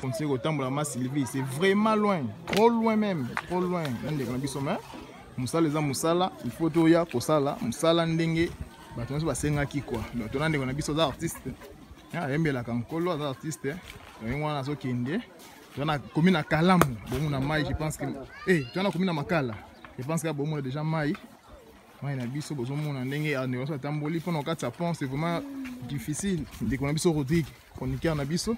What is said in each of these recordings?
conseille autant pour la masse Sylvie, c'est vraiment loin, trop loin même, trop loin. Musala les musala, il faut toya kosala, musala ndenge, batonzo basenga ki quoi. Donc on a des biso artistes. Ya yembe la kankolo des artistes. On a so kende. On a commune à Kalamu, bon na mai, je pense que tu as commune à Makala. Je pense que bon déjà mai. Mai na biso bozo mona ndenge a négocio tamboli pendant 4 pont, c'est vraiment difficile. Dès qu'on a biso Rodrigue, chroniqueur na biso,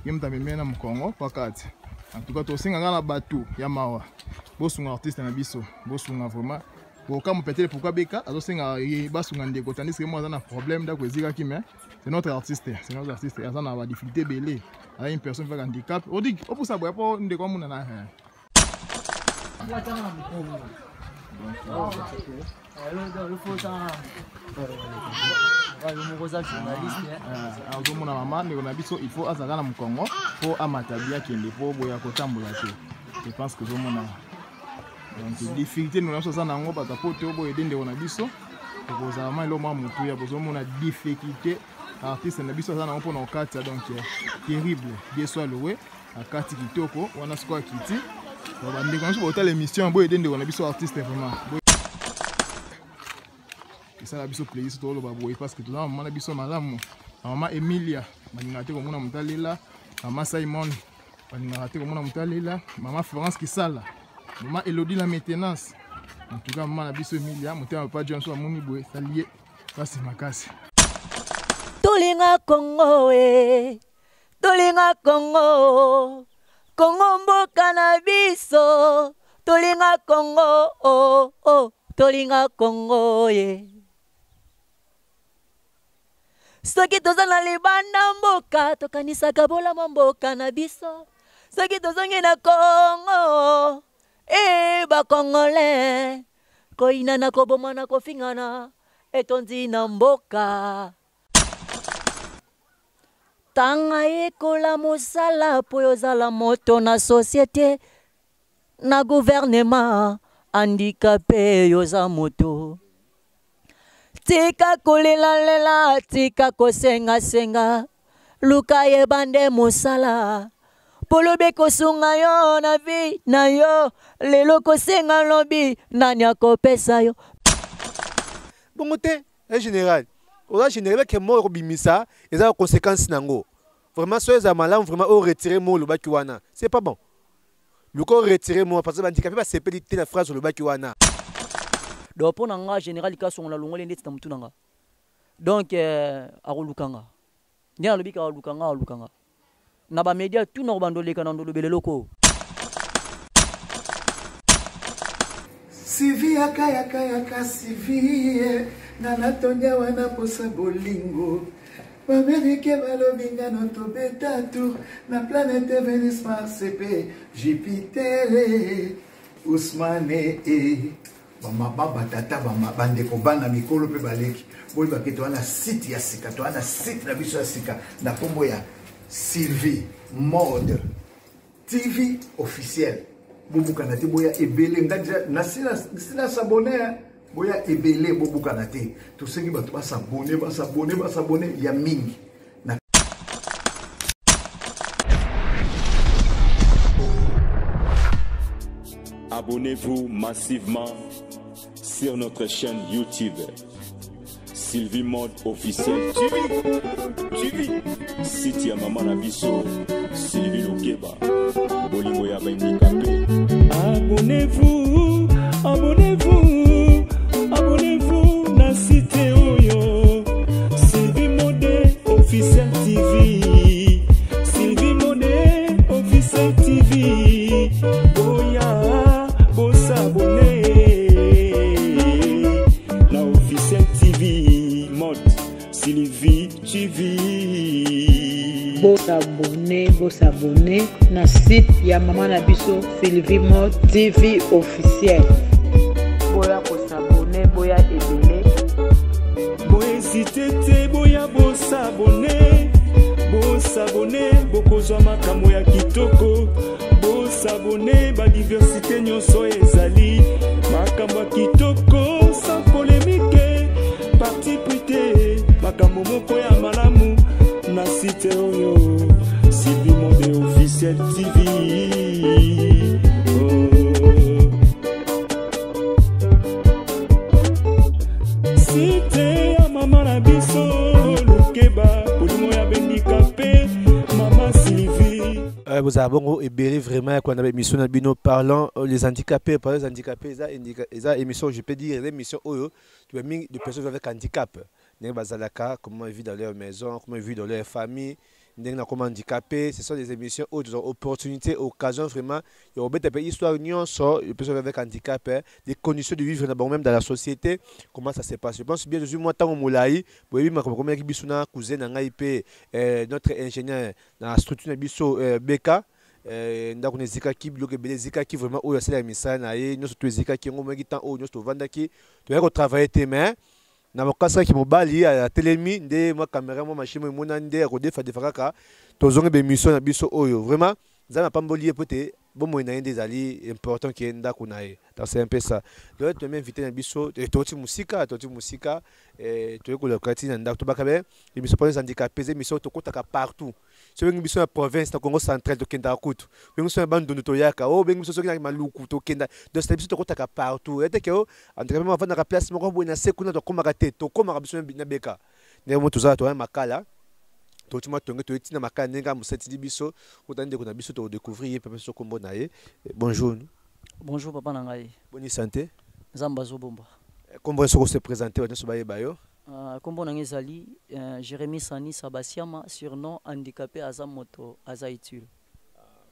yem ta memena mu Congo pakati. En tout cas, tu as un bateau, Yamawa. Tu es un artiste, tu es vraiment. Pourquoi peut-être pourquoi Beka, tu es un problème c'est notre artiste, c'est notre artiste. Il y a une difficulté belé, il y a une personne qui a un handicap. On dit, on peut savoir pas de quoi on a. Il faut azala na Congo pour amatabia kende pour boya kotambola te. Je pense que vraiment donc difficulté nous avons ça nango ba tapote obo edende ona biso pour za ma lo ma mutu ya bozo mona difficulté artiste na biso ça na pour na kati donc terrible bien soit loué à kati kitoko wana squad kiti ba ndeko nso ba l'émission bo edende ona biso artiste vraiment. Ça la biso plaisir tout le baboy parce que tout là maman biso malamu maman Emilia baningate komona mutalela maman Simon baningate komona mutalela maman Florence Kisala maman Elodie la maintenance en tout cas maman biso Emilia mutema pas Johnson amoni boy salié ça c'est makasi tolinga Congo tolinga Congo Congo mboka na biso tolinga Congo tolinga Congo soki toza na libanda mboka tokanisaka bolama mboka na biso soki tozongi na Congo ba Congolais koina na koboma na kofingana etondi na mboka tanga ekola mosala po yozala moto na société na gouvernement handicapé yoza moto tika kulilalela tika kosenga senga luka yebande musala polobe kosunga yo na vi na yo lelo kosenga lobi nani akopesa yo bongo te en général oza général ke mo robimisa eza conséquence nango vraiment so eza malamu vraiment au retirer mo lo baki wana c'est pas bon luko retirer mo parce que handicapé ba sepeli te la phrase lo baki wana. Donc pour nga général ka son la longole ndeti tamtu nanga donc akolukanga ndia lobi ka lukanga na ba media tout na bandoleka na ndolo beleloko Sivi yaka sivi na natondia wana posa bolingo Amerike balobinga no tobetatu na planète Vénus Mars CP Jupiter Ousmane baba tata bande ko bana mikolo pe baleki boy baketo ana site ya sika to ana site na biso ya sika na pombo ya Sylvie Mode TV officiel bobuka na te boya ebele ngaja na sina s'abonner boya ebele bobuka na te to sengi bato ba s'abonner ya mingi na abonnez-vous massivement sur notre chaîne YouTube Sylvie Mode officiel TV site ya Maman Nabiso Sylvie Lokeba bolingo ya handicapé. Abonnez-vous na site oyo Sylvie Mode officiel TV Sylvie Mode officiel TV boya s'abonner na officiel TV Mode Sylvie TV. S'abonner na site ya Maman Nabiso Sylvie Mode TV officiel. Boya s'abonner boya ebele. Boya sitete boya s'abonner bokozwa makambo ya kitoko. S'abonner ba diversité nyonso ezali makambo ya kitoko sans polémique parti prité makambo moko ya malamu na site oyo Sylvie Monde officiel TV. C'était à maman la biso, Lukeba, pour le ya handicapé, maman Sylvie. Vous avez ébélé vraiment quand on avait émission dans Bino parlant les handicapés, par les handicapés, ils émission, je peux dire, les émissions où tu as mis des personnes avec handicap. Comment ils vivent dans leur maison, comment ils vivent dans leur famille, comment handicapés. Ce sont des émissions où ils ont opportunité, occasion vraiment. Il y a des histoires sur les personnes avec handicap, des conditions de vivre même dans la société, comment ça se passe. Je pense bien, je suis moi, tant que Moulaï, comme cousin, notre ingénieur dans la structure de Beka. Ndako ne zika ki bloqué belé zika ki vraiment où c'est la mission na ye nous tous zika ki ngoma ki temps où nous to vanda ki tu vas travailler tes mains na makasa ki mobali à télémi ndé moi caméra moi machine moi ndé ko defa defaka to zonge be mission na biso oyo vraiment za na pamboli pote bon moi na des ali important qui est ndako na ye donc c'est un peu ça donc tu m'inviter na biso toti musika et tu ko le quartier na ndako to bakabe émission pour les handicapés émission to kotaka partout. Si vous avez une province, dans le Congo central, vous avez une bande de Toyaka, vous avez une Maluku, donc c'est une chose partout. Et que vous avez une place, vous avez une seconde, vous avez une beka. Vous avez un makala. Vous avez un makala, vous avez découvrir bonjour. Bonjour, papa Nangaï. Bonne santé. Zambazo Bomba. Comment vous se présenter? Kombo nange zali Jérémy Sani Sabasiama, surnom handicapé Azamoto Azaïtul.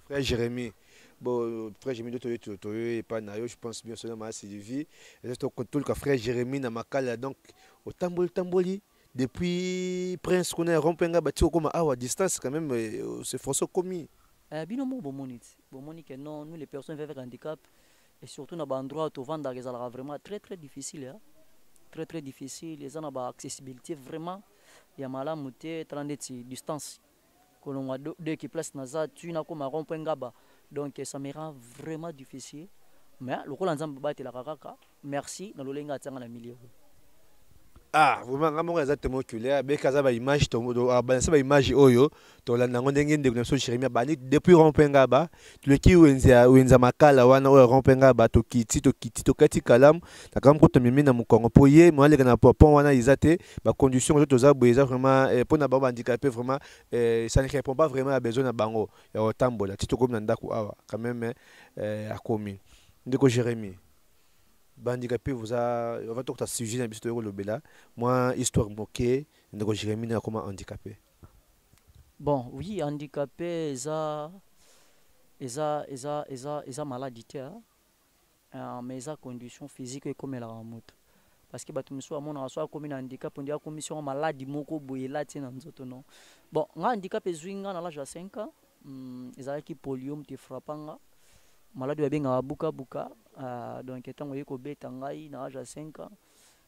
Frère Jérémy, bon frère Jérémy et pas nayo, je pense bien sur ma Sylvie. Et tout le frère Jérémy na makala donc au tamboli depuis Prince qu'on a rompenga bati comme à distance quand même c'est forcé commis. Binomo bomoni que non nous les personnes avec handicap et surtout dans endroit où vendre ça vraiment très difficile hein? Très difficile, les gens ont accessibilité vraiment. Il y a malamu te 30 distance. Que l'on a deux qui placent naza, tu n'as comme un rond-point gaba. Donc ça me rend vraiment difficile. Mais le rôle ensemble battre la kaka. Merci dans le lenga tanga na milieu. Ah, vraiment vraiment exactement clair. Beka za ba image to balance ba image oyo to la nango ndenge ndeko so Jérémy bani depuis rompenga ba tu le ki wenza makala wana o rompenga ba to kiti to kati kalam na kam ko to mimi na mukongo poye mo ale na pont wana izate ba condition to za boeza vraiment pour na ba handicapé vraiment ça ne répond pas vraiment à besoin na bango ya otambola tito comme na ndako awa quand même a commis ndeko Jérémy handicapé vous a on va tout sujet na biso le bela moi histoire moquée ndeko Jérémy na comment handicapé. Bon oui handicapé eza maladie mais eza condition physique comme la moto parce que batu muso amona so comme na handicap on dit commission maladie moko boye la tina nzoto non bon nga handicap ezwinga na l'âge de 5 ans eza ki polium te frappanga maladie benga buka donc etango yeko beta ngai na âge de 5 ans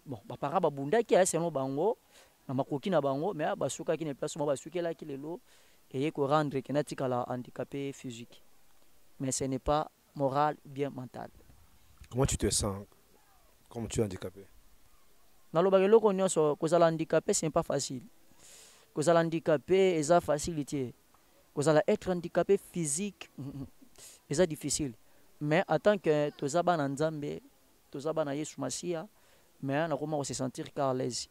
bon bapara babunda ki selon bango na makoki na bango mais basuka ki ne place mo basukela ki lelo et yeko rendre kenatika la handicapé physique mais ce n'est pas moral bien mental. Comment tu te sens comme tu es handicapé? Na lo bagelo ko nyonso kozala handicapé c'est pas facile. Kozala handicapé eza facilité. Kozala être handicapé physique c'est difficile. Mais en tant que tozaba na nzambe, tozaba na Yesu Masia, mais na comment se sentir à l'aise.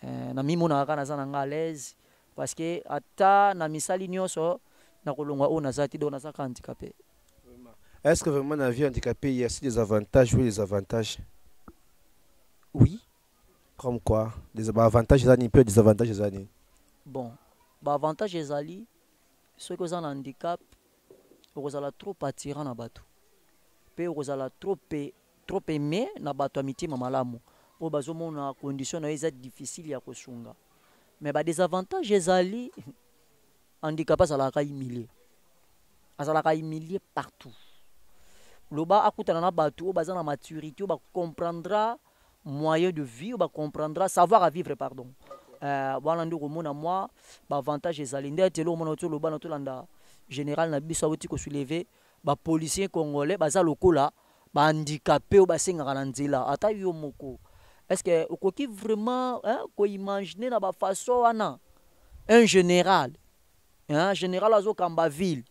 Na mimo na kana za na à l'aise parce que ata na misali nyonso na kolongwa o na zati do na za handicapé. Est-ce que vraiment la vie handicapée il y a des avantages ou des avantages? Oui. Comme quoi? Des avantages et des désavantages des bon, bah avantage des ali, ceux qui ont un handicap, ils ont trop attirant na bateau. Pe ils ont trop aimé na bateau amitié mamalamu. Pour bazo na condition na eza difficile ya kosunga. Mais bah des avantages des ali, handicap ça la humilié. Ça la humilié partout. Loba akutana na bateau, baza na maturité, ba comprendra moyen de vie, ba comprendra savoir à vivre pardon. Voilà ndo komona moi ba avantage ezali ndete lo mona to loba na to landa général na biso awoti ko soulever ba policier congolais baza lokola ba handicapé o basenga na nzela ata yo moko. Est-ce que okoki vraiment ko imaginer na ba façon wana un général hein, général azokamba ville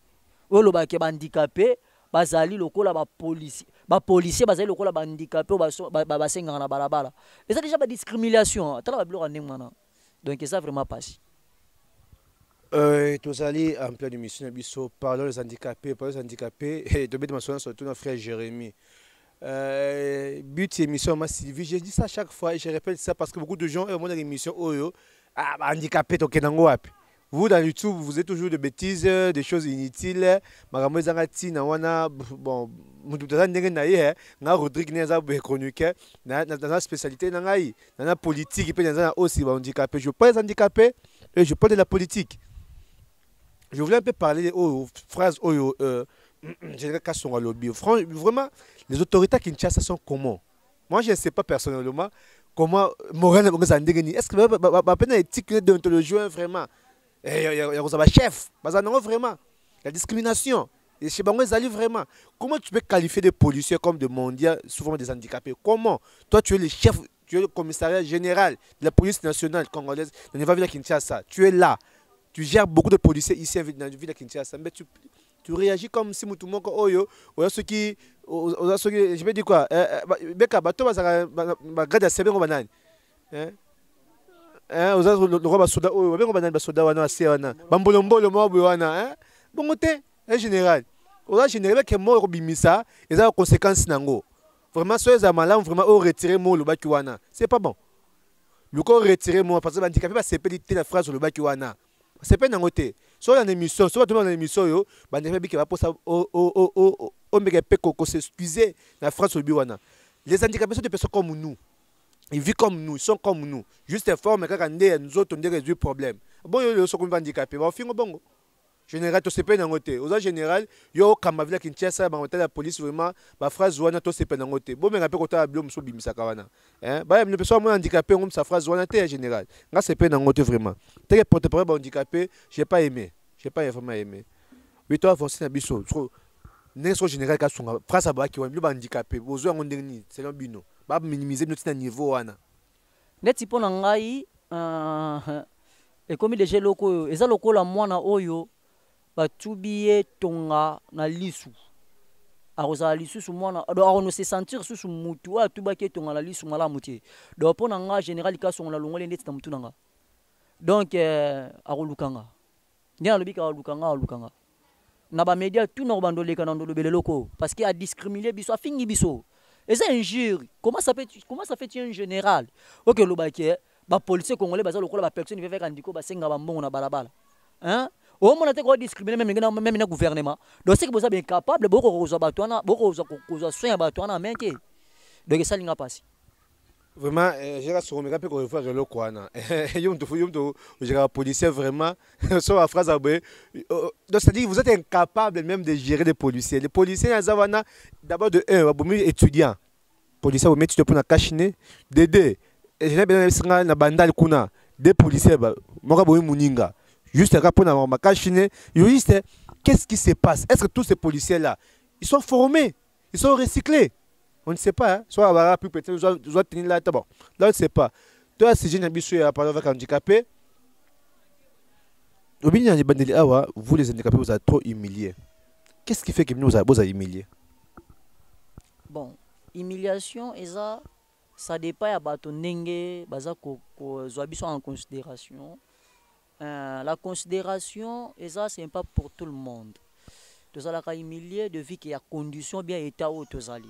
oyo lobake bandicapé bazali lokola bapolicier bazali lokola bandicapé basengaka na balabala eza déjà badiscrimination tala babiloko ya ndenge wana donc eza vraiment pasi. Tous allés en pleine émission, parlons des handicapés, et de mettre ma surtout notre frère Jérémy. But émission, ma Sylvie, je dis ça chaque fois et je répète ça parce que beaucoup de gens, au moment de l'émission, handicapé, vous dans YouTube, vous êtes toujours de bêtises, des choses inutiles. Maramou Zangati, bon, Rodrigue Neza chronique, dans la spécialité, dans la politique, et dans aussi handicapé. Je parle des handicapés et je parle de la politique. Je voulais un peu parler aux phrases vraiment, les autorités à Kinshasa sont comment? Moi, je ne sais pas personnellement comment Morel est-ce que la peine éthique de déontologie vraiment? Il y a chef, vraiment. La discrimination. Et chez Bango, vraiment. Comment tu peux qualifier des policiers comme des mondiaux, souvent des handicapés? Comment? Toi, tu es le chef, tu es le commissariat général de la police nationale congolaise de la ville de Kinshasa. Tu es là. Tu gères beaucoup de policiers ici dans la ville de Kinshasa. Mais tu réagis comme si tout le monde ceux qui je vais dire quoi beka bato bagrade ya sebe ngobana le roi basoda oyo bengo banani basoda wana ase wana bambolombolo mwa wana bongo te général oza général ke mo robimisa eza conséquence nango vraiment soyez à malamu vraiment au retirer mo le baki wana c'est pas bon le corps retirer mo parce que handicapé ba sepeli te la phrase le baki wana c'est pas nango te so dans émission so tout dans émission yo bandé biki ba posa o mega peko ko s'excuser la phrase le wana les handicapés sont des personnes comme nous. Ils vivent comme nous, ils sont comme nous. Juste forme quand nous autres on résout le problème. Bon yo so comme handicapé, ba fingo bongo. Général to sepe nangote. Aux général yo kamavila Kinshasa ba hôtel la police vraiment ba phrase wana to sepe nangote. Bon mais rappel kota bilo muso bimisa kawana. Ba une personne handicapé comme sa phrase wana te général. Nga sepe nangote vraiment. Tel porte-parole ba handicapé, j'ai pas aimé. J'ai pas vraiment aimé. Mais toi avancer na biso. N'est-ce général ka songa phrase ba ki wa bilo ba handicapé. Bozo ngondeni, c'est un bino. Ba minimiser notre niveau wana. Neti pona ngai et comme les gens locaux eza lokola mwana oyo batubiye tonga na lisu aroza lisu mwana alors on se sentir sous mutu atubaki tonga na lisu mala mutie donc pona nga général kasonga na longole neti na mutu nanga donc arolukanga ndia lobika alukanga na ba média tout na bandoleka na ndolobele loko parce qu'il a discriminé biso afingi biso. Et c'est injure. Comment ça fait un général? Ok, le baké, les policiers congolais, les personnes qui vivent handicap, ils sont en balabala. Hein? Au moment où on a discriminé même le gouvernement, donc c'est que vous êtes incapable, beaucoup de soins à main. Donc ça n'a pas passé. Vraiment, je vais me rappeler qu'on va faire le quoi. Les policiers vraiment, sur la phrase, donc c'est-à-dire que vous êtes incapable même de gérer les policiers. Les policiers, d'abord de un, étudiants. Les policiers, vous mettez pour la cachine. De deux, je n'ai pas dit que bandal kuna des policiers, juste pour la cachine. Juste, qu'est-ce qui se passe? Est-ce que tous ces policiers-là, ils sont formés, ils sont recyclés? On ne sait pas, hein. Soit on va peut-être soit tenir là, bon. Là, on ne sait pas. Toi, si j'ai un habitué à parler avec un handicapé, vous les handicapés, vous êtes trop humiliés. Qu'est-ce qui fait que nous vous avez humiliés? Bon, humiliation, ça dépend de bato nenge, baza ko en considération. La considération, c'est pas pour tout le monde. Tous allons humilier de vie qu'il y a condition bien état où tous allez.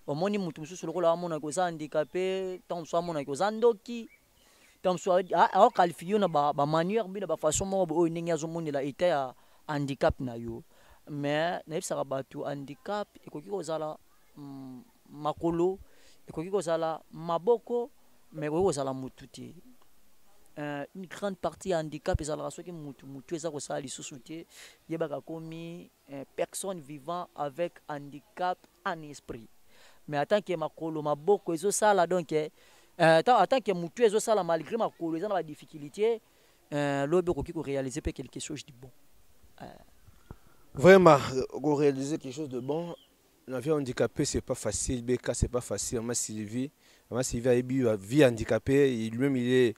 Au moins, nous sommes handicapés, tant soit mon ndoki, tant soit qualifié na ba manière bien ba façon mo bo ninga zo mon la été handicap na yo. Mais na bisa ba tu handicap ekoki kozala makolo, ekoki kozala maboko, mais ekoki kozala mututi. Une grande partie handicap ezala soki mutu eza kosala lisusu te yebaka komi personne vivant avec handicap en esprit. Mais en tant que makolo maboko ezo sala donc en tant que mutu ezo sala malgré makolo eza na ba difficulté lobe ko réaliser quelque chose de bon. Vraiment réaliser quelque chose de bon. La vie handicapée c'est pas facile, Beka c'est pas facile. Ma Sylvie a eu vie handicapée, lui-même il est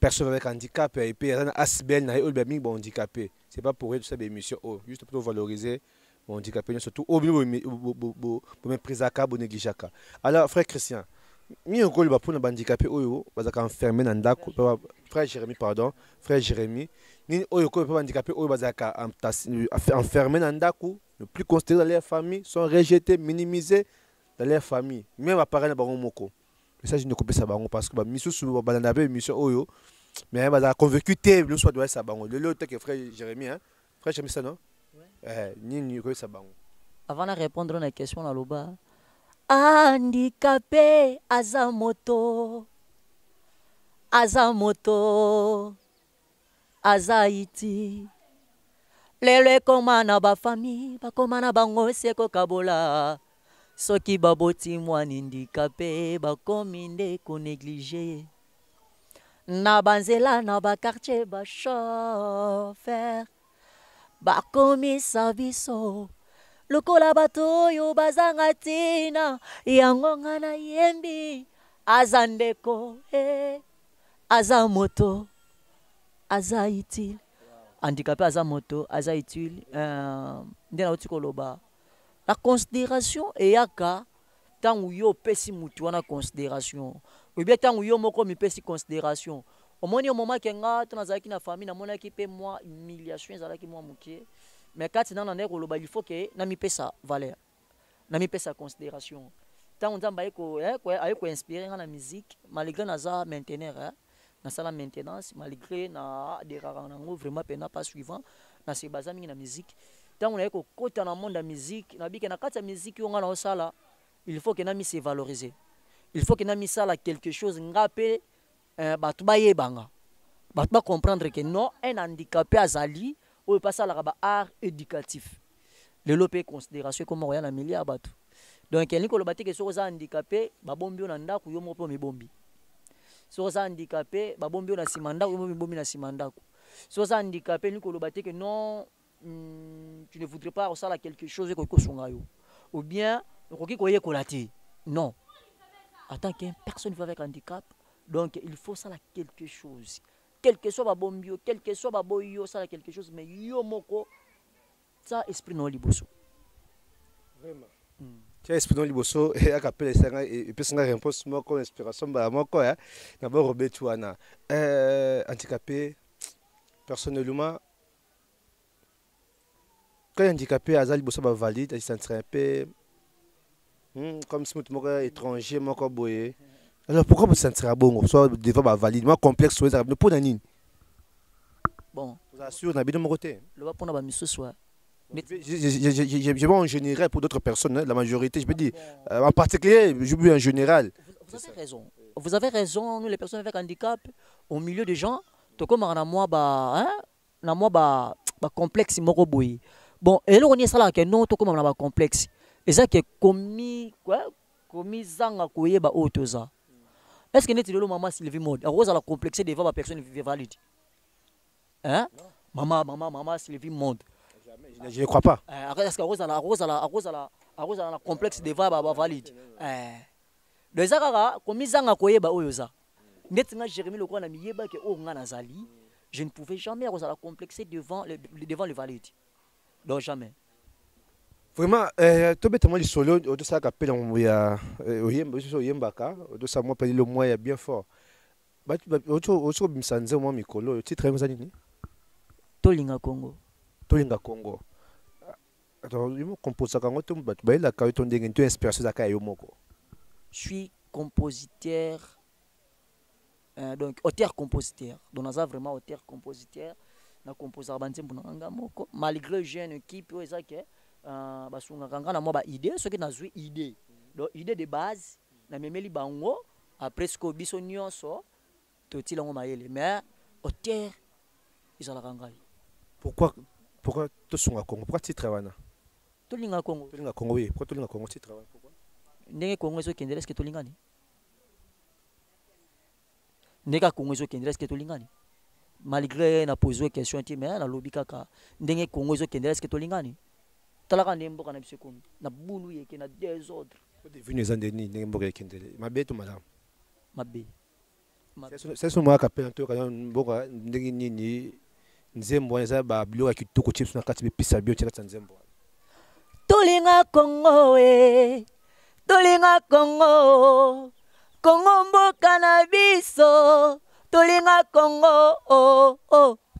personne avec handicap et puis il a asbel na handicapé. c'est pas pour être ça émission juste pour valoriser mon handicapé surtout au milieu pour mépriser à cabo négliger à. Alors frère Christian mi on colle pour na handicapé oyo bazaka enfermé dans ndako frère Jérémy pardon frère Jérémy ni oyo ko pas handicapé oyo bazaka enfermé dans ndako ne plus considérés dans leur famille sont rejetés minimisés dans leur famille même appareil na bango moko mais ça je ne coupe ça bango parce que ba misusu ba na émission oyo mais bazaka convaincu te le soit doit ça bango le l'autre que frère Jérémy hein frère Jérémy ça non ni ko ça bango avant de répondre à la question na loba handicapé azamoto azaiti lelo ekoma na bafamille bakoma na bango seko kabola soki baboti mwana handicapé bakomi nde konéglige na banzela na bakartier bachofer bakomisa biso lokola bato oyo bazanga ntina yango nga na yembi aza ndeko aza moto aza utile handicapé aza moto aza utile nde nauti koloba la considération eyaka ntango yo opesi mutu wana considération oyebi ntango yo moko mipesi considération omoni omomaki nga to nazalaki na famille namonaki mpe mwa humiliation ezalaki mwa moke mais kati nana nde koloba il faut ke namipesa valeur namipesa considération ntango nzambe aye koinspire nga na musique malgré naza mainteneur nasala maintenance malgré na derara nango vraiment pena pas suivant nase baza mingi na musique ntango naye kokota na monde ya musique nabike na kati ya musique yo nga na osala il faut ke namise valoriser il faut que namisala quelque chose nga pe bato bayebanga bato ba comprendre que non un handicapé azali oyo pasalaka ba art éducatif lelo pe considération comme roya na milliard bato donc elingi koloba te ke soki oza handicapé babombi yo na ndako yo moko mibombi soki oza handicapé babombi yo na nsima ndako yo moko mibombi na nsima ndako soki oza handicapé elingi koloba te ke non tu ne voudrais pas osala quelque chose ekoki kosunga yo ou bien okoki koyekola te non en tant qu'une personne vivant avec handicap donc il faut ça quelque chose quel que soit babombi yo quel que soit baboyo ça quelque chose mais yo moko ça esprit non liboso vraiment tu esprit non liboso et akapela sanga et puis sanga réponse moko inspiration ba moko ya na ba Robert wana handicapé personnellement quand handicapé azali liboso ba valide il sentirait un peu comme si tu es étranger, moi, boye. Alors pourquoi vous sentez bon? Soit devant ma valide, moi complexe, soit ça ne peut pas nini. Bon. Vous assure, on a bien de mon côté. Le va prendre ma mission soit. Je vais en général pour d'autres personnes, la majorité, je peux dire. En particulier, je veux en général. Vous avez raison. Vous avez raison, nous les personnes avec handicap, au milieu des gens, tout comme on a moi complexe, moko boye. Bon, et là on est ça là que non, tout comme on a complexe. Et ça qui est commis zanga koyeba otoza. Est-ce que n'est-il le maman Sylvie mode à cause de la complexité devant la personne valide? Hein? Maman Sylvie mode. Je ne crois pas. Est-ce qu'à cause de la complexe devant la valide? Le zanga commis zanga koyeba oyoza. N'est-il Jérémy le quoi na miyeba que o ngana zali, je ne pouvais jamais à cause de la complexité devant le valide. Donc jamais. Vraiment, tout bêtement, le solo, tout ça qu'appelle on yembaka, tout ça moi le moyen bien fort. Autre bimsanze moi mikolo, titre comme ça nini? Tolinga Congo. Tolinga Congo. Alors, il me compose ça quand on tombe, bah la quand on dégaine tout inspiration ça kayo moko. Je suis compositeur, donc auteur-compositeur. Donc on a vraiment auteur-compositeur. Na composeur banze mbunanga moko. Malgré j'ai une équipe où ça que basungaka na mwa ba idée soki nazwi idée donc idée de base na memeli bango après ce que biso nyonso totila ngo mayele mais auteur izalaka ngai pourquoi tosunga Congo pourquoi titre wana tolinga Congo oui pourquoi tolinga Congo titre wana pourquoi ndenge Congo ezo kendele est-ce que tolingani ndeka Congo ezo kendele est-ce que tolingani malgré na poser question ti mais na lobi kaka ndenge Congo ezo kendele est-ce que tolingani talaka nemboka na biso komi na bulu yeke na désordre devenu zandeni nemboka yekendele mabe to madame mabe c'est son moi capel to ka mboka ndenge nini nzembo wana eza babiloko ya kitoko tie biso na kati bepesa bio tie kati ya nzembo wana. Tolinga Congo tolinga Congo, Congo mboka na biso. Tolinga Congo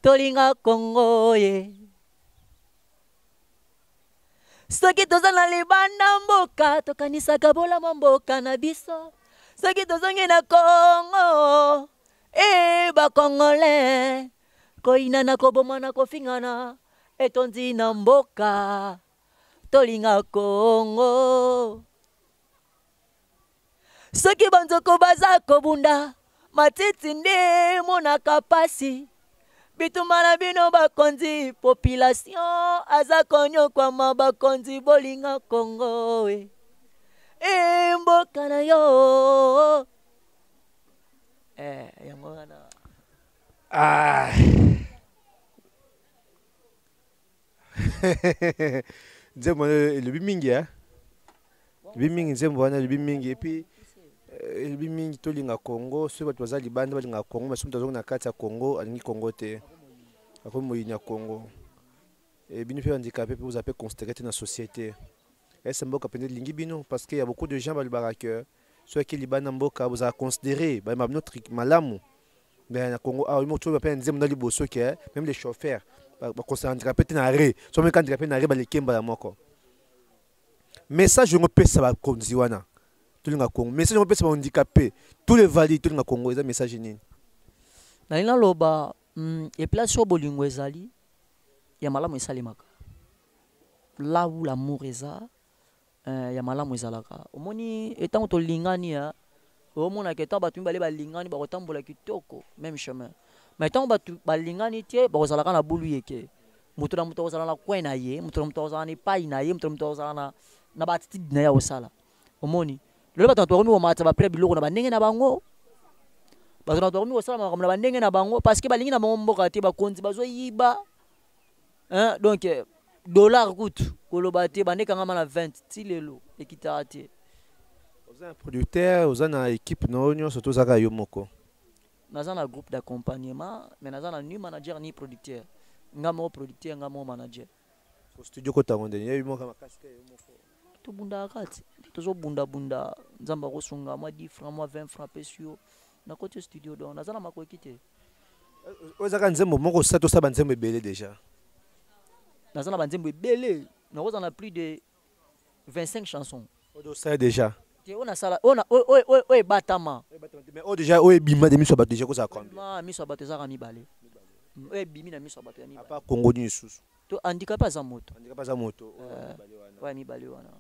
tolinga Congo soki toza na libanda mboka tokanisaka bolama mboka na biso. Soki tozongi na Congo bakongole koinana kobomana kofingana etondi na mboka tolinga Congo. Soki banzoko baza kobunda matiti nde monaka pasi bituma na bino bakonzi population aza konyokwama bakonzi bolinga Congo mboka na yo yango wana nzembo wana elobi mingi elobi mingi nzembo wana elobi mingi epuis elobi mingi tolinga Congo soki bato baza libanda balinga Congo basi moto azongi na kati ya Congo alingi Congo te akomi moyini ya Congo bino mpe bandikape mpe oza mpe considéré te na société ese mboka mpenza elingi bino parce que y a beaucoup de gens balobaka ke soki libanda mboka bozala considéré bayeba bino malamu mais na Congo awa moko mpe nzembo na liboso ke même les chauffeurs baconsidéré handicapé te na re so mpe handicapé na re balekembala moko message yango pesa bakonzi wana tolinga Congo message yango pesa bahandicapé tous les valides tolinga Congo eza message nini nalinga loba eplace oyo bolingo ezali ya malamu esalemaka là où l'amour eza ya malamu ezalaka omoni etango tolingani ya omonaka etango bato mibale balingani bakotambola kitoko même chemin mais etango bato balingani te bakozalaka na bulu yeke moto na moto akozala na coin na ye moto na moto akozala na epai na ye moto na moto akozala na baatitude na ye akosala omoni lelo bato na tokomi komata bapre biloko na bandenge na bango bato na tokomi kosala makambo na bandenge na bango parce que balingi na bango mboka te bakonzi bazoyiba donc dollar coûte koloba te bandekanga na 20 ti lelo ekitaka te oza un producteur oza na équipe no nyonso tozaka yo moko naza na groupe d'accompagnement mais naza na ni manager ni producteur nga moko producteur nga moko manager studio kotango ndeni yebi moko makasi ke yo moko tobundaka te tozobundabunda nzambe akosunga mwa 10 francs mwa 20 francs pesio na koti studio donc naza na makoki te ozaka nzembo moko sa tosaba nzembo ebele déjà naza na banzembo ebele nakoza na plus de 25 chansons odosala déjà te ona sala ona ebatama mais o déjà o ebima de miso bato déjà kozala combien miso bato ezaka mibale ebimi na miso bato ya mibale apa Congo ni susu to handicapé aza moto wa mibale wana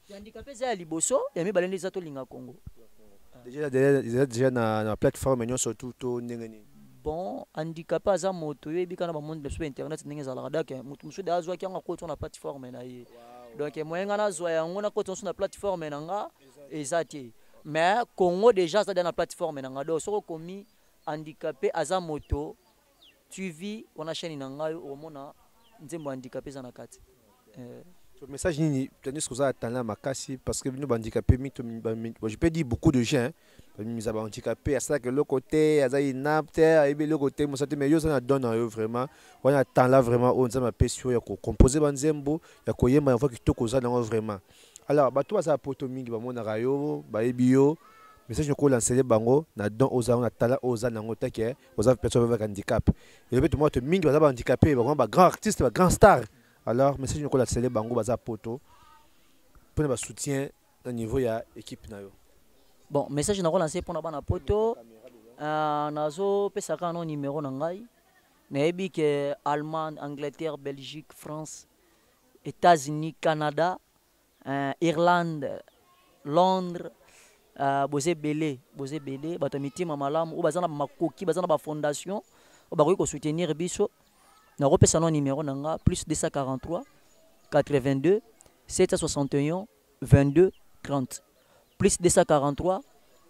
handicapé eza ya liboso ya mibale nde eza tolinga Congo déjà na plateforme nyonso to ndenge nini bon handicapé aza moto yebi kana bamonde sur internet ndenge ezalaka dake moto mosusu da azwaki yango akoti na plateforme na ye donc moyenga nazwa yango na koti na plateforme na nga eza te mais Congo déjà aza na plateforme na nga donc soko komi handicapé aza moto tu vis wana chaîne na nga omona nzembo handicapé za na kati message nini tennis que ça attend makasi parce que nous handicapés je peux dire beaucoup de gens mis à handicapé à ça que le côté à ça inapte et le côté moi ça te mais yo ça donne vraiment on attend là vraiment on ça m'appelle sur ya composer banzembo ya koyema en fois que to koza dans vraiment alors ba toi ça poto mingi ba mona rayo ba ebio message ko lancer bango na don oza on attend oza nango take oza personne avec handicap et le moi te mingi ba handicapé ba grand artiste ba grand star. Alors, message nous la célèbre bango baza poto pour le soutien au niveau ya équipe na yo. Bon, message na lancé pour na bana poto nazo pesaka no numéro na ngai. Na ebi ke Allemagne, Angleterre, Belgique, France, États-Unis, Canada, Irlande, Londres, boze belé, bato mitima malamu ou bazana makoki, bazana ba fondation, ou ba ko soutenir biso. Na repesa no numéro nanga plus 243 82 761 22 30 plus 243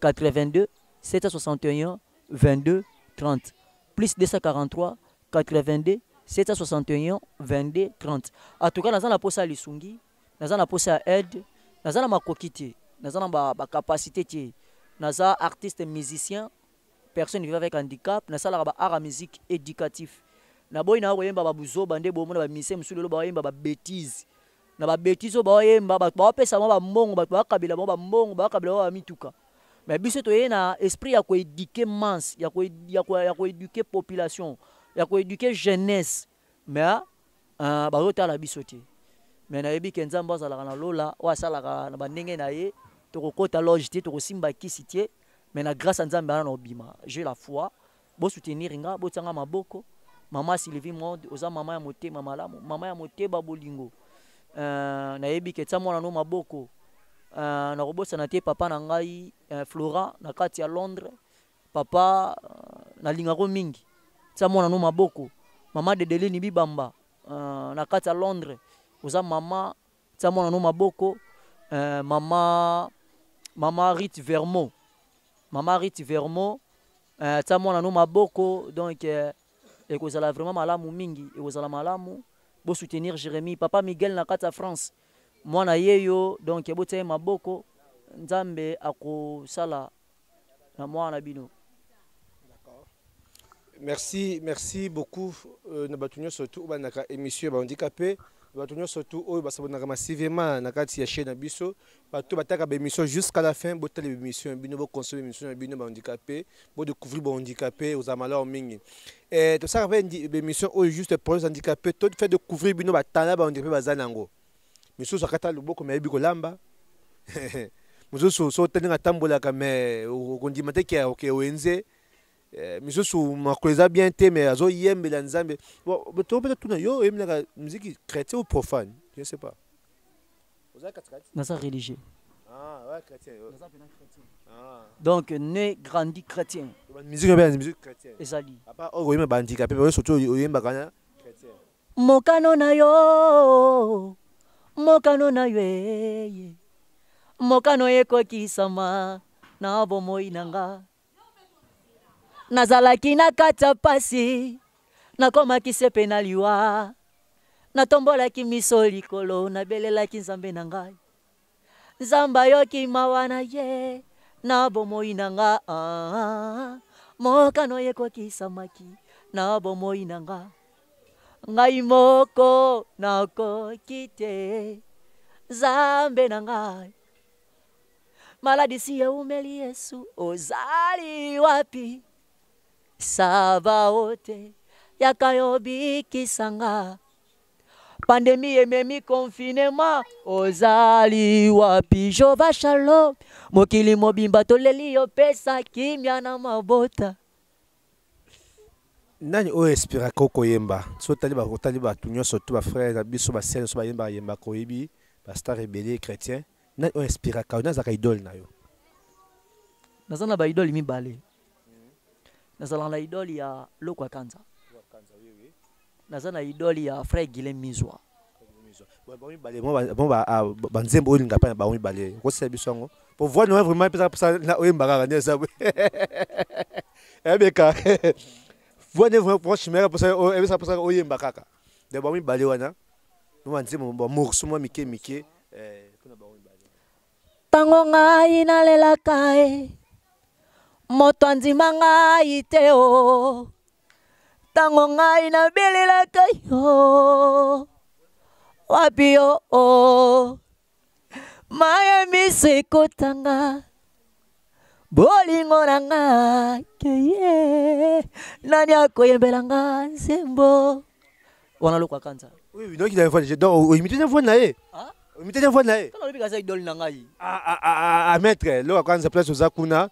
82 761 22 30 plus 243 82 761 22 30. En tout cas naza na posa lisungi naza na posa aide naza na makokiti naza na ba capacité ti naza artiste musicien personne vivant avec handicap naza la ba art musique éducatif na boy na koyemba babuzoba nde bomona ba mise msulelo ba yemba ba bêtise na ba bêtise ba yemba ba pesa mo ba mbongo ba kabila mo ba mbongo ba kabila ba mituka mais biso to yena esprit ya ko éduquer masse ya ko éduquer population ya ko éduquer jeunesse mais ba rotala biso te mais na yebi ke nzambe azalaka na lola o asalaka na bandenge na ye to kokota loge te to kosimba kisi te mais na grâce à nzambe ana obima j'ai la foi bo soutenir nga bo tanga maboko mama Sylvie Mode oza mama ya motema malamu mama ya moteba bolingo na yebi ke tsa mwana no maboko na kobosa na te papa na ngai Flora na kati ya Londres papa na lingako mingi tsa mwana no maboko mama de Deleni Bibamba na kati ya Londres oza mama tsa mwana no maboko mama Rit Vermont tsa mwana no maboko donc ekozala vraiment malamu mingi ekozala malamu bo soutenir Jérémie papa Miguel na kati ya France mwana yeyo donc ebote maboko nzambe akosala na mwana bino. Merci beaucoup na batunyo surtout ba naka émission ba handicapé batunyo surtout oyo basabonaka massivement na kati ya chaîne na biso bato bataka ba émission jusqu'à la fin botala émission bino bo consommer émission bino ba handicapé bo découvrir ba handicapé aux amaleurs mingi to ça va émission oyo juste pour les handicapés to fait découvrir bino ba talent ba handicapé bazanango miso sakata loboko mebi ko lamba miso so telinga tambola kame okondima te ke oenze miso makoleza bien te mais azo yembela nzambe bon to peut tout na yo yembela musique chrétien ou profane je sais pas nasa religieux ouais chrétien donc né grandi chrétien musique chrétien ezali apa o yemba bandika pe surtout yemba kana chrétien mokano na yo mokano ekokisama na bomoi nanga nazalaki na kati ya pasi nakomaki sepe na liwa natombolaki miso likolo nabelelaki nzambe na ngai nzambe ayoki mawa na ye na bomoi nanga mokano ekokisamaki na bomoi nanga ngai moko nakoki te nzambe na ngai maladisi eumeli Yesu ozali wapi Sabaote yakayobikisanga pandemi ememi confinement ozali wapi Jehova Shalom mokili mobimba toleli yo pesa kimya na mabota nani o espéra ko yemba so tali ba tunyo surtout ba frère biso ba sel so ba yemba ko yebi ba star rebelle chrétien nani o espéra ka na zaka idole na yo nazana ba idole mibale nazala na idole ya Lokwa Kanza nazana idole ya frère Guilhem Mizwa bon ba nzembo olinga pa ba mibale ko se biso ngo pour voir no vraiment pesa na oyemba ka neza ebeka voine vraiment chimera pour ça ebesa pour ça oyemba kaka de ba mibale wana no nzembo ba morso mo mike kuna ba mibale tango ngai nalela kae moto andima ngai te o tango ngai nabelelaka yo wapi yo maya miso ekotanga bolingo na ngai keye nani akoyembela nga nzembo wana Lokwa Kanza oui donc il a une fois donc imiter une fois nae imiter une fois nae kana lobi kaza idole na ngai à mettre Lokwa Kanza place aux akuna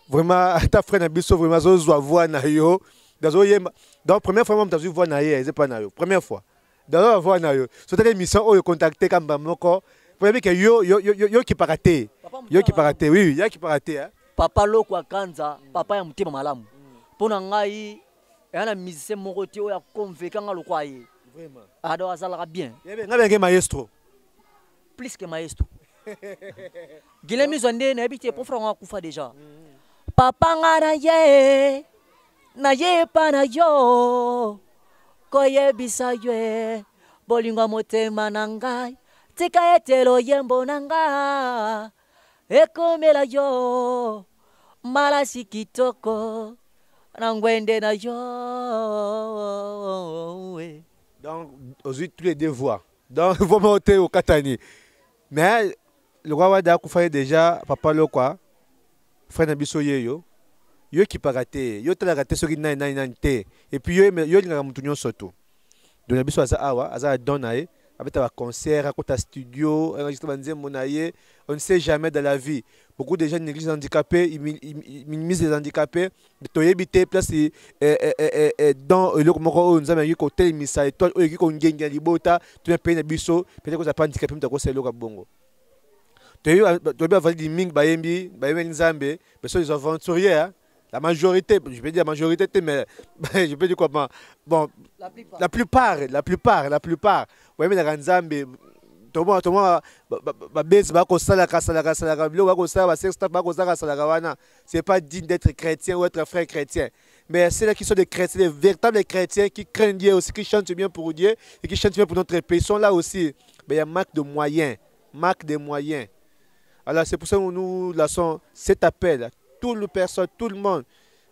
vraiment ta frère na biso vraiment zo voix na yo dazo yemba donc première fois moi m'tazu voix na ye c'est pas na yo première fois dazo voix na yo so telle émission o contacter kamba moko pour que yo qui paraté oui ya qui paraté hein papa Lokwa Kanza papa ya mutema malamu pona ngai yana musicien moko ti o ya convaincre nga lokwa ye vraiment ado azalaka bien ngabe maestro plus que maestro Guilhem Mizwa nde na habité pour frère akufa déjà papa nga na ye pa na yo koyebisa yo bolingo motema na ngai tika etelo yembo na nga ekomela yo malasi kitoko nangwende na yo. Donc, aujourd'hui, tous les deux voix. Donc, il faut monter au Katani. Mais, le roi Wada Koufaye déjà, papa le quoi, frère Nabiso yo, yo qui pas raté, yo t'as raté ce qui n'a té, et puis yo n'a pas surtout. Donc, Nabiso a donné, avec un concert, un studio, on ne sait jamais dans la vie. Beaucoup de gens négligent les handicapés, ils minimisent les handicapés. Tu as évité place dans le moment où nous avons eu côté misa étoile où ils ont gagné libota, tu as payé biso, peut-être que tu as pas handicapé, tu as conseillé le bongo. Tu as eu des ming bayembi, bayembi nzambe, mais ils sont aventuriers. La majorité, je peux dire la majorité, mais je peux dire comment. Bon, la plupart. Oui, mais la nzambe. C'est pas digne d'être chrétien ou être frère chrétien. Mais c'est là qui sont des chrétiens, des véritables chrétiens qui craignent Dieu aussi, qui chantent bien pour Dieu et qui chantent bien pour notre pays. Ils sont là aussi. Mais il y a manque de moyens. Alors c'est pour ça que nous lançons cet appel. Tout le personne, tout le monde.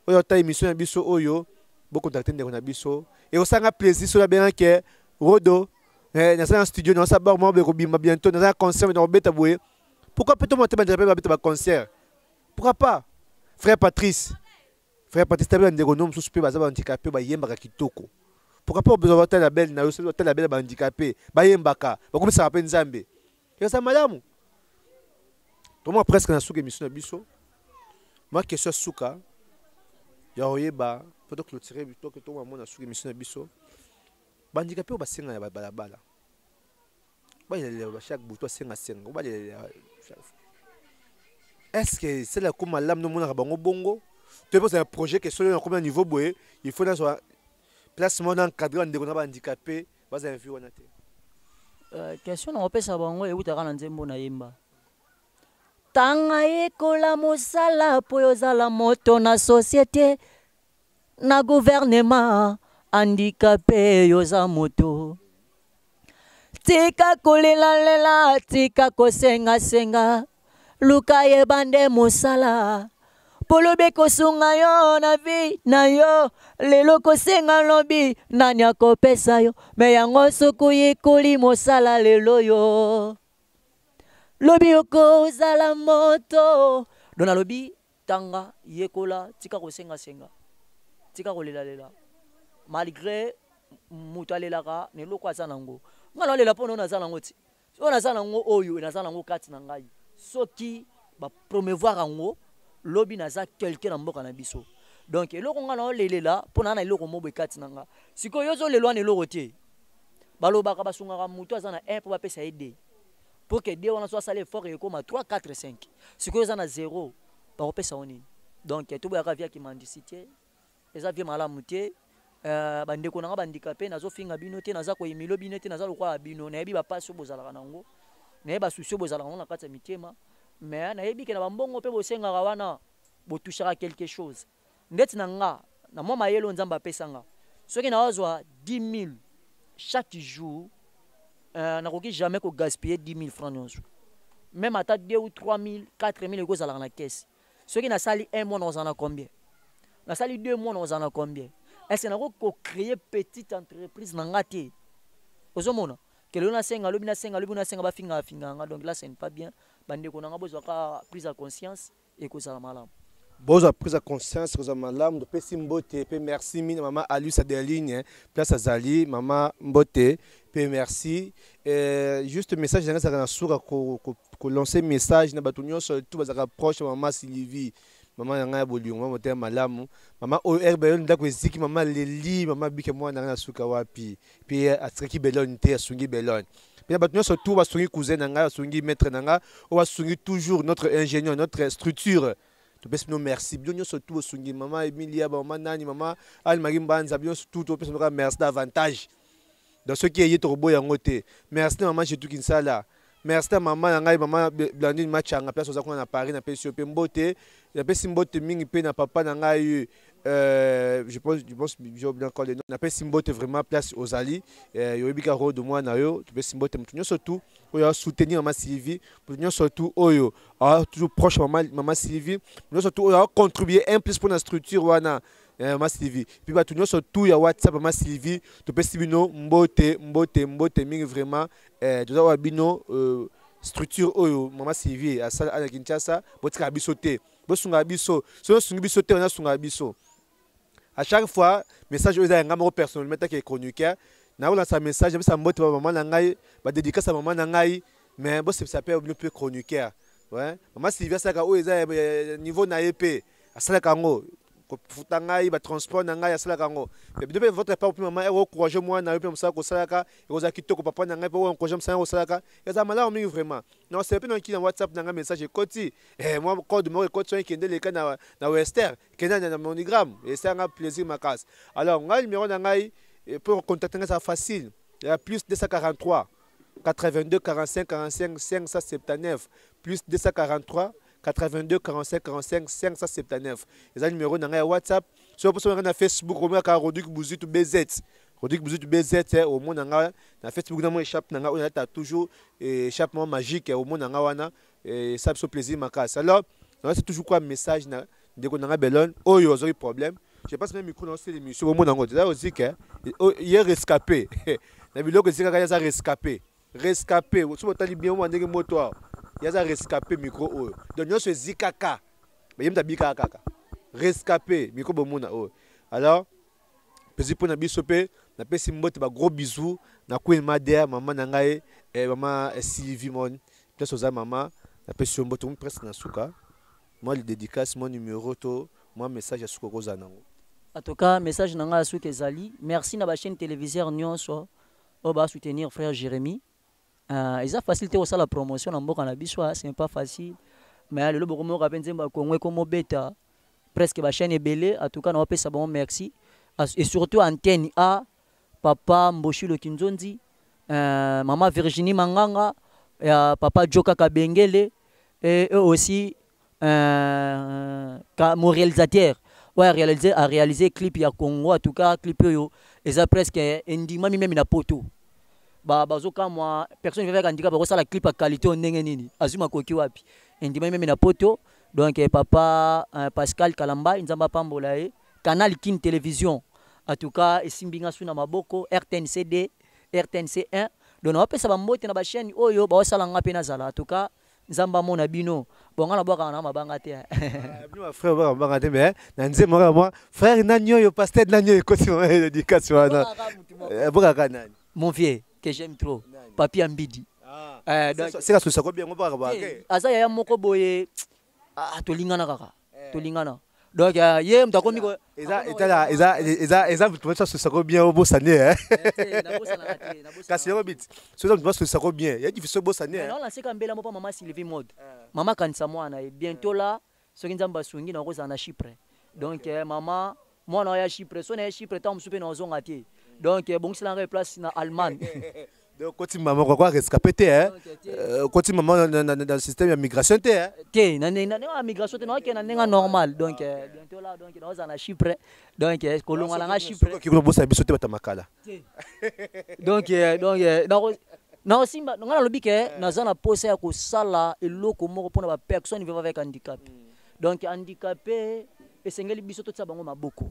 On a émission à Bisso Oyo, beaucoup contacté de Bisso. Et on s'en a plaisir sur la bien que Rodo. Dans un studio, dans un bar, bientôt, dans un concert, dans un bétaboué. Pourquoi peut-on monter un concert? Pourquoi pas? Frère Patrice, tu as un économe sous peu, handicapé, pourquoi pas besoin de la belle, la belle handicapé, comme ça appelle Zambé? Et ça, madame, moi presque dans la émission de Bisso. Moi, question Souka, il y a faut clôturer plutôt que tout le monde dans l'émission de Bisso. Bandicapé ba senga ya balabala ba chaque bouton senga est-ce que c'est la comme l'âme no mona bango bongo tu poses un projet que sur combien niveau boé il faut dans soit placement encadré de na handicapé ba za envie wana te question na opesa bango e utaka na nzembo na yemba tanga ekola mosala po yozala moto na société na gouvernement handicapé yoza moto tika kolela tika kosenga senga luka yebande mosala polobe kosunga yo na vi na yo lelo kosenga lobi nani akopesa yo me yango suku yikoli mosala lelo yo lobi okozala moto dona lobi tanga yekola tika kosenga senga tika kolela malgré mutalelaka ne loko azanango ngana lela pono na zanango ti so na zanango oyo na zanango kati na ngai soki ba promouvoir ango lobi na za quelqu'un na mboka na biso donc eloko ngana lelela pona na eloko mobo kati na nga siko yozo lelwa ne loko te balobaka basungaka mutu azana 1 pour bapesa aider pour que Dieu wana soit salé effort et comme 3 4 5 siko yozana 0 ba opesa onini donc tout ba via ki mendicité eza vie malamu te bandeko nanga bandicapé nazo finga bino te naza ko yimilo bino te naza lokwa bino na yebi ba paso bozalaka nango na yeba souci bozalaka na kati ya mitema mais na yebi ke na bambongo pe bosenga wana botushaka quelque chose ndeti nanga na mwa mayelo nzamba pesanga soki na wazwa 10 000 chaque jour na koki jamais ko gaspiller 10 000 francs nyonso même ata 2 ou 3 000 4 000 ko zalaka na caisse soki na sali 1 mois na zana combien na sali 2 mois na zana combien est-ce que nous créer petite entreprise nangati ozomona que le na senga lobi na senga ba finga donc là c'est pas bien bande ko nanga besoin ka prise de conscience et ko ça malam boza prise de conscience ko ça malam de pesi mbote pe merci mine maman Alice Adeline place Azali maman mbote pe merci juste message dans ça sura ko lancer message na batunyo tout bazaka proche maman Sylvie maman yanga bolion maman te malamu maman ORBL ndako eziki maman leli maman bike mwana na suka wapi puis atreki belon te asungi belon puis batunyo surtout basungi cousin nanga asungi maître nanga o basungi toujours notre ingénieur notre structure to pesi no merci bien surtout asungi maman Emilia maman nani maman Al Marimbanza bien surtout to pesi no merci davantage dans ce qui est trop yango te merci maman chez tout kinsala merci maman nanga maman Blandine Machanga place aux akona na Paris na pesi pe mbote na pesi mbote mingi pe na papa nanga je pense j'ai oublié encore les noms na pesi mbote vraiment place aux ali yo ebika ro de moi na yo tu pesi mbote mutunyo surtout oyo soutenir maman Sylvie mutunyo surtout oyo toujours proche maman Sylvie mutunyo surtout oyo contribuer un plus pour la structure wana Maman Sylvie. Puis bah tout nous surtout ya WhatsApp Maman Sylvie, tu peux bino mbote mingi vraiment tu dois bino structure oyo Maman Sylvie à ça à Kinshasa, botika biso te. Bo sunga biso, so sunga biso te on a sunga biso. À chaque fois message oyo za ngamo personnellement ta ke chroniqueur, na on sa message ça mbote maman na ngai, ba dédicace à maman na ngai, mais bo ça peut bien plus chroniqueur. Ouais, Maman Sylvie ça ka oyo za niveau na épée, à ça kango. Futangai ba transport na ngai asala kango mais depuis votre part maman et encourager moi na pe msaka ko salaka et oza kitoko papa na ngai pe encourager msaka ko salaka et ça mala mingi vraiment non c'est pas non qui dans WhatsApp na ngai message koti moi code mo koti so kende le kana na Western kenda na MoneyGram et ça nga plaisir ma casse alors ngai numéro na ngai pour contacter ça facile il y a plus 243 82 45 45 579 plus 243 82 45 45 579. Les numéros dans WhatsApp. Si vous avez sur Facebook, vous avez Rodrigue Bouzitou BZ. Rodrigue Bouzitou BZ, au monde dans Facebook, vous avez toujours échappement magique au monde dans et ça fait plaisir ma casse. Alors, c'est toujours quoi message de qu'on a bellon. Oh, il y a un problème. Je pense même micro dans cette émission au monde dans là aussi que il est rescapé. La vidéo que c'est qu'il y a rescapé. Rescapé. Si vous avez bien au monde moto. Il y a rescapé micro oh donc nous c'est zikaka mais yem tabika kaka rescapé micro bomona oh alors petit pour na bisope na pesi mbote ba gros bisous na Queen Madea maman na ngai maman Sylvie mon place aux maman na pesi mbote presque na suka moi le dédicace mon numéro to moi message à suka koza nango en tout cas message na nga suka ezali merci na ba chaîne téléviseur nyonso o ba soutenir frère Jérémy. Ils ont facilité aussi la promotion en Mboka na biso, c'est pas facile. Mais le Bokomo Rabenze Mbakongwe comme bêta presque la chaîne est belle. En tout cas, on appelle ça bon merci. Et surtout antenne A, papa Mboshi le Kinzondi, maman Virginie Manganga, papa Joka Kabengele et eux aussi mon réalisateur. Ouais, a réalisé clip ya Congo en tout cas clip yo. Ils ont presque indima même na poto. Bazoka moi personne vivait handicap parce que la clip à qualité on ndenge nini azuma koki wapi ndima même na poto donc papa Pascal Kalamba nzamba pambola e canal Kin télévision en tout cas esimbinga suna maboko RTNCD RTNC1 donc on peut ça mbote na ba chaîne oyo ba sala ngape na zala en tout cas nzamba mona bino bonga na boka na mabanga te bino frère ba mabanga te mais na nzema moi frère nanyo yo pasteur nanyo ko si éducation wana boka kanani mon vieux que j'aime trop papi Ambidi c'est la solution bien on va asa ya moko boye tolingana kaka tolingana donc ye mtakomi ko eza tu ça se bien au bossané kasi yo bit so ça se ça bien ya difficile bossané non la seka mbela mopa maman Sylvie mode maman kanisa mwana et bientôt là soki nzamba sungi na ko na Chypre donc maman mwana ya Chypre so na Chypre tam soupe na zonga tie donc bon c'est la place na Allemagne donc quand maman quoi rescapé hein quand maman dans le système de migration hein na migration te na que normal donc bientôt là donc na na Chypre donc kolonga na Chypre qui bossa biso te batamakala donc na simba ngana lobi ke na zana posa ya ko sala eloko moko pona ba personne vivant avec handicap donc handicapé esengeli biso to tsa bango maboko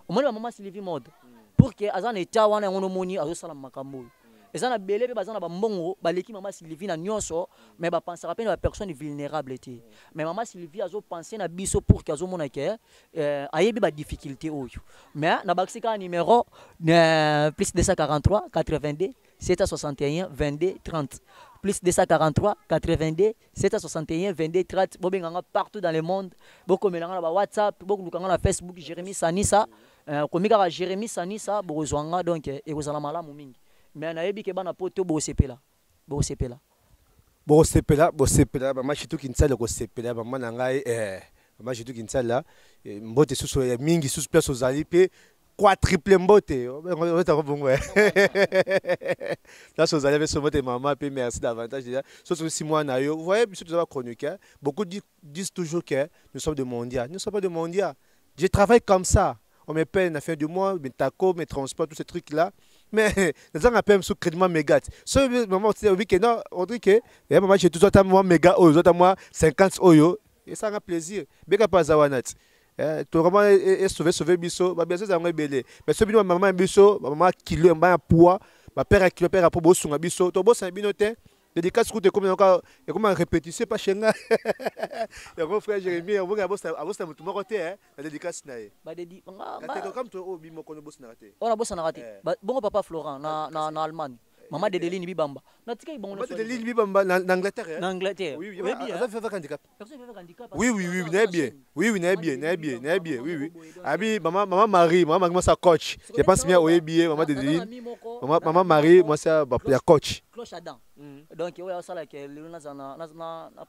omoni ba maman Sylvie mode pour que azana eta wana ngono moni azosala makambo ezana belé pe bazana ba mbongo baleki maman Sylvie na nyonso mais ba pensera pe na personne vulnérable té mais maman Sylvie azo penser na biso pour que azomona ke ayebi ba difficulté oyo mais na bakisika numéro plus 243 82 761 22 30 plus 243 82 761 22 30 bobenganga partout dans le monde bokomelanga na ba WhatsApp bokulukanga na Facebook Jérémy Sanissa komika Jérémy Sanissa bozwanga donc ekozala malamu mingi mais nayebi ke bana poto bosepela mama chitu kinsala ko sepela mama na ngai mama chitu kinsala mbote susu ya mingi susu place ozali pe quadruple mbote on ta bongo là so zali avec mbote maman pe merci davantage déjà surtout si moi na yo vous voyez surtout dans la chronique beaucoup disent toujours que nous sommes de mondial nous ne sommes pas de mondial je travaille comme ça on me paye la fin du mois mes tacos mes transports tous ces trucs là mais les gens appellent sous crédit méga ce moment c'est oui que non on dit que maman j'ai tout ça moi méga aux autres moi 50 oyo et ça a plaisir beka pas zawanat to vraiment sauver biso ba bien ça ngwe belé mais ce bino maman biso maman kilo ba poids ba père kilo père pour bosunga biso to bossa bino te dédicace coûte comme encore et comme répétition pas chenga et mon frère Jérémie on va bossa mutu moko te la dédicace na ye ba dedi comme to bimo kono bossa na te on a bossa na te bongo papa Florent na Allemagne maman de Deline Bibamba na tika ibongo na Deline Bibamba na Angleterre na Angleterre oui oui ça fait handicap oui n'est bien oui n'est bien oui abi maman Marie moi ça coach je pense bien au billet maman de Deline maman Marie moi ça ya coach cloche Adam donc oya sala ke lelo na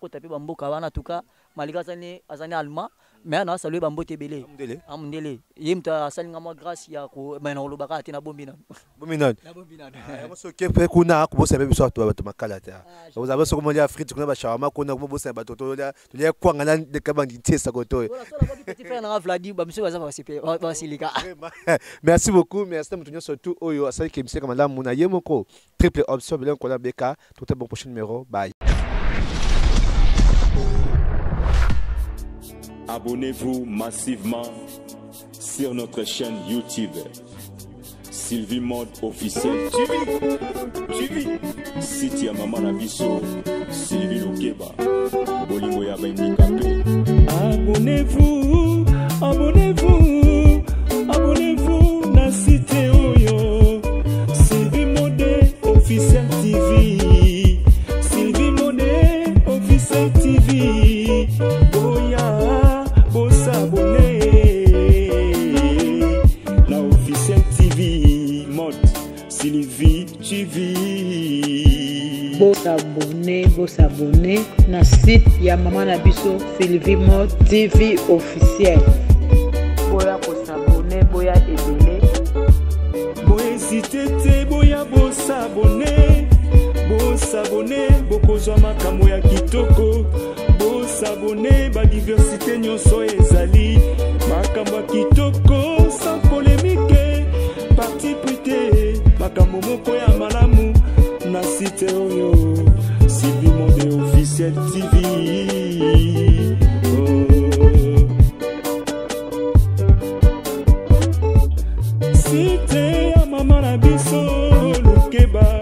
kota pe bamboka wana tuka malika azani allemand mais na saluer bambote belé amundele yimta asalinga mo grâce ya ko mena olobaka tina bombina mo so ke pe kuna ko bosa be biso to makala ta vous avez ce comme les Afrique kuna ba shawama kuna ko bosa ba to ya kwanga na de kabandi tesa ko to petit frère na Vladi ba monsieur ba silika merci beaucoup merci mutunyo surtout oyo asali ke monsieur kamala muna yemoko triple option bilan ko la beka tout un bon prochain numéro bye. Abonnez-vous massivement sur notre chaîne YouTube Sylvie Mode officiel TV site ya Mama na biso Sylvie Lokeba bolingo ya handicapé. Abonnez-vous na site oyo Sylvie Mode officiel TV Sylvie Mode officiel TV boya bossa abonné na officiel TV Mode Sylvie TV bossa abonné na site ya Mama na biso Sylvie Mode TV officiel boya bossa abonné boya ebele boya sitete boya bossa abonné bokozwa makambo ya kitoko bossa abonné ba diversité nyonso ezali makambo ya kitoko sans polémique parti prité makambo moko ya malamu na site oyo Sylvie Mode officiel TV site ya Mama na biso Lokeba